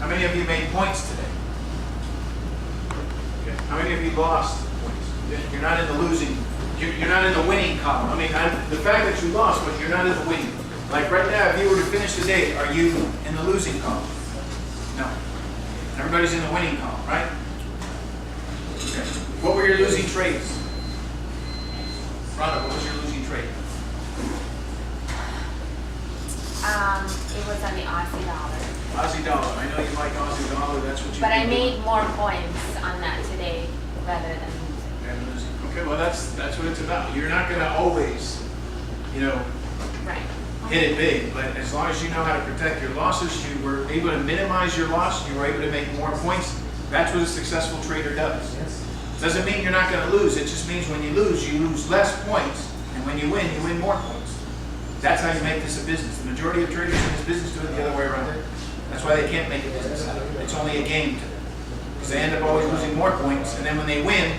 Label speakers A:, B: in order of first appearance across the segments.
A: How many of you made points today? Okay. How many of you lost points? You're not in the losing, you're not in the winning column. I mean, the fact that you lost, but you're not in the winning. Like right now, if you were to finish the day, are you in the losing column? No. Everybody's in the winning column, right? Okay. What were your losing trades? Rhonda, what was your losing trade?
B: It was on the Aussie dollar.
A: Aussie dollar. I know you like Aussie dollar. That's what you.
B: But I made more points on that today rather than losing.
A: Okay, well that's what it's about. You're not going to always,
B: Right.
A: hit it big, but as long as you know how to protect your losses, you were able to minimize your loss. You were able to make more points. That's what a successful trader does.
C: Yes.
A: Doesn't mean you're not going to lose. It just means when you lose less points, and when you win more points. That's how you make this a business. The majority of traders in this business do it the other way around. That's why they can't make a business out of it. It's only a game to them. Because they end up always losing more points, and then when they win,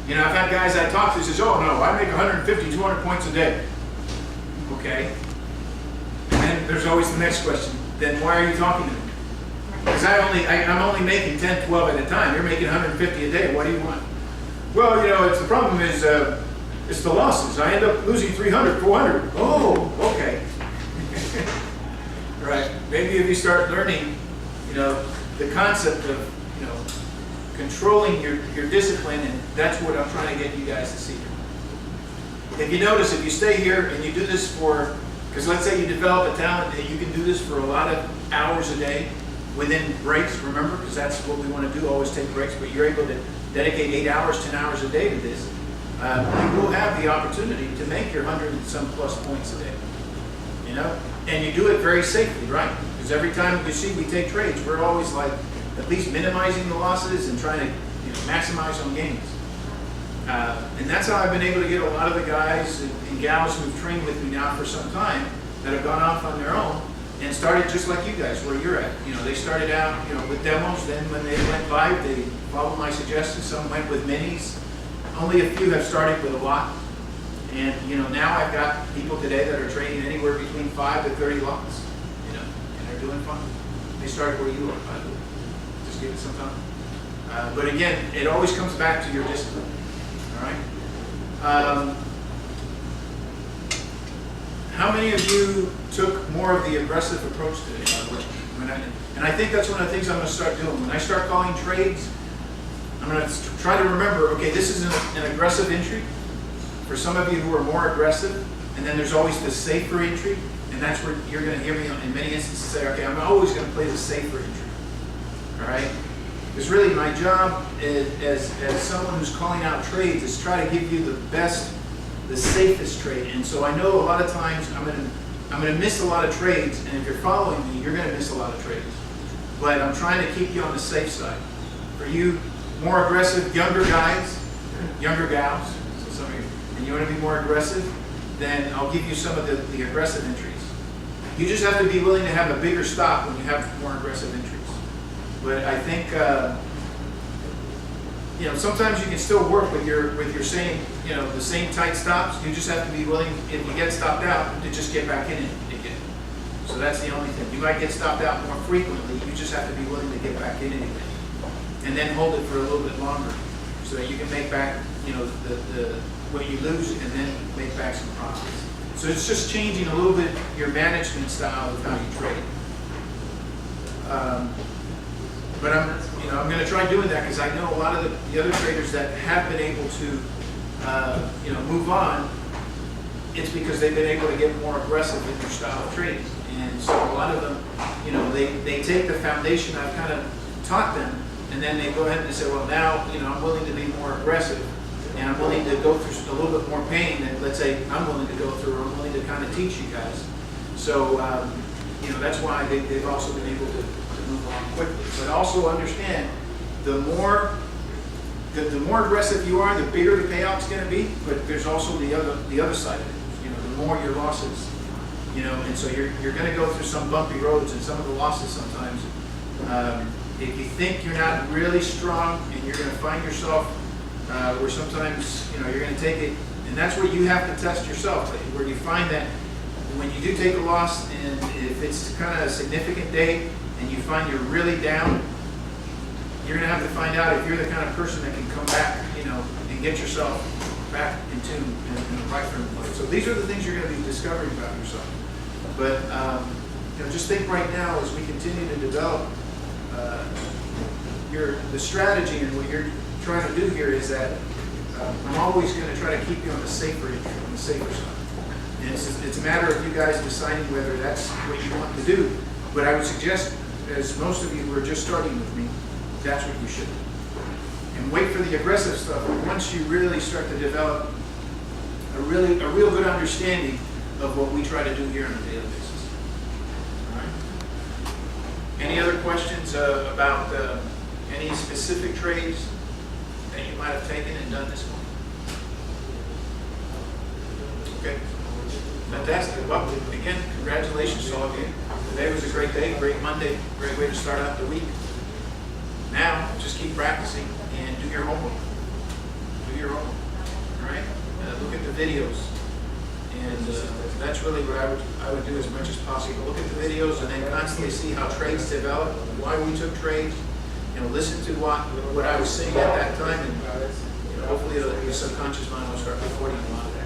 A: I've had guys I talk to says, oh no, I make 150, 200 points a day. Okay. And then there's always the next question. Then why are you talking to me? Because I'm only making 10, 12 at a time. You're making 150 a day. What do you want? Well, it's the problem is it's the losses. I end up losing 300, 400. Oh, okay. Right. Maybe if you start learning, the concept of, controlling your discipline, and that's what I'm trying to get you guys to see. If you notice, if you stay here and you do this because let's say you develop a talent that you can do this for a lot of hours a day within breaks, remember, because that's what we want to do, always take breaks, but you're able to dedicate 8 hours, 10 hours a day to this, you will have the opportunity to make your 100 and some plus points a day. And you do it very safely, right? Because every time you see we take trades, we're always like at least minimizing the losses and trying to maximize on gains. And that's how I've been able to get a lot of the guys and gals who've trained with me now for some time that have gone off on their own and started just like you guys, where you're at. They started out, with demos. Then when they went live, they followed my suggestions. Some went with minis. Only a few have started with a lot. And now I've got people today that are trading anywhere between 5 to 30 lots. And they're doing fine. They started where you are, by the way. Just give it some time. But again, it always comes back to your discipline. All right. How many of you took more of the aggressive approach today, by the way? And I think that's one of the things I'm going to start doing. When I start calling trades, I'm going to try to remember, okay, this is an aggressive entry. For some of you who are more aggressive, and then there's always the safer entry, and that's where you're going to hear me in many instances say, okay, I'm always going to play the safer entry. All right? Because really my job as someone who's calling out trades is try to give you the safest trade. And so I know a lot of times I'm going to miss a lot of trades, and if you're following me, you're going to miss a lot of trades. But I'm trying to keep you on the safe side. For you more aggressive, younger guys, younger gals, so some of you, and you want to be more aggressive, then I'll give you some of the aggressive entries. You just have to be willing to have a bigger stop when you have more aggressive entries. But I think sometimes you can still work with your same the same tight stops. You just have to be willing, if you get stopped out, to just get back in it again. So that's the only thing. You might get stopped out more frequently. You just have to be willing to get back in it again, and then hold it for a little bit longer, so that you can make back what you lose, and then make back some profits. So it's just changing a little bit your management style of how you trade. But I'm going to try doing that, because I know a lot of the other traders that have been able to move on. It's because they've been able to get more aggressive in their style of trading. And so a lot of them, they take the foundation I've kind of taught them, and then they go ahead and they say, well, now I'm willing to be more aggressive, and I'm willing to go through a little bit more pain than, let's say, I'm willing to go through, or I'm willing to kind of teach you guys. So that's why they've also been able to move along quickly. But also understand, the more aggressive you are, the bigger the payout's going to be. But there's also the other side of it. The more your losses, and so you're going to go through some bumpy roads, and some of the losses sometimes. If you think you're not really strong, and you're going to find yourself where sometimes you're going to take it, and that's where you have to test yourself. Where you find that when you do take a loss, and if it's kind of a significant day, and you find you're really down, you're going to have to find out if you're the kind of person that can come back, and get yourself back in tune and right from the life. So these are the things you're going to be discovering about yourself. But just think right now as we continue to develop the strategy, and what you're trying to do here is that I'm always going to try to keep you on the safer side. And it's a matter of you guys deciding whether that's what you want to do. But I would suggest, as most of you who are just starting with me, that's what you should do. And wait for the aggressive stuff. Once you really start to develop a real good understanding of what we try to do here on a daily basis. All right. Any other questions about any specific trades that you might have taken and done this morning? Okay. Fantastic. Well, again, congratulations to all of you. Today was a great day, great Monday, great way to start out the week. Now, just keep practicing and do your homework. Do your homework. All right? Look at the videos. And that's really what I would do as much as possible. Look at the videos and then constantly see how trades develop, why we took trades. Listen to what I was saying at that time, and hopefully your subconscious mind will start recording a lot of that.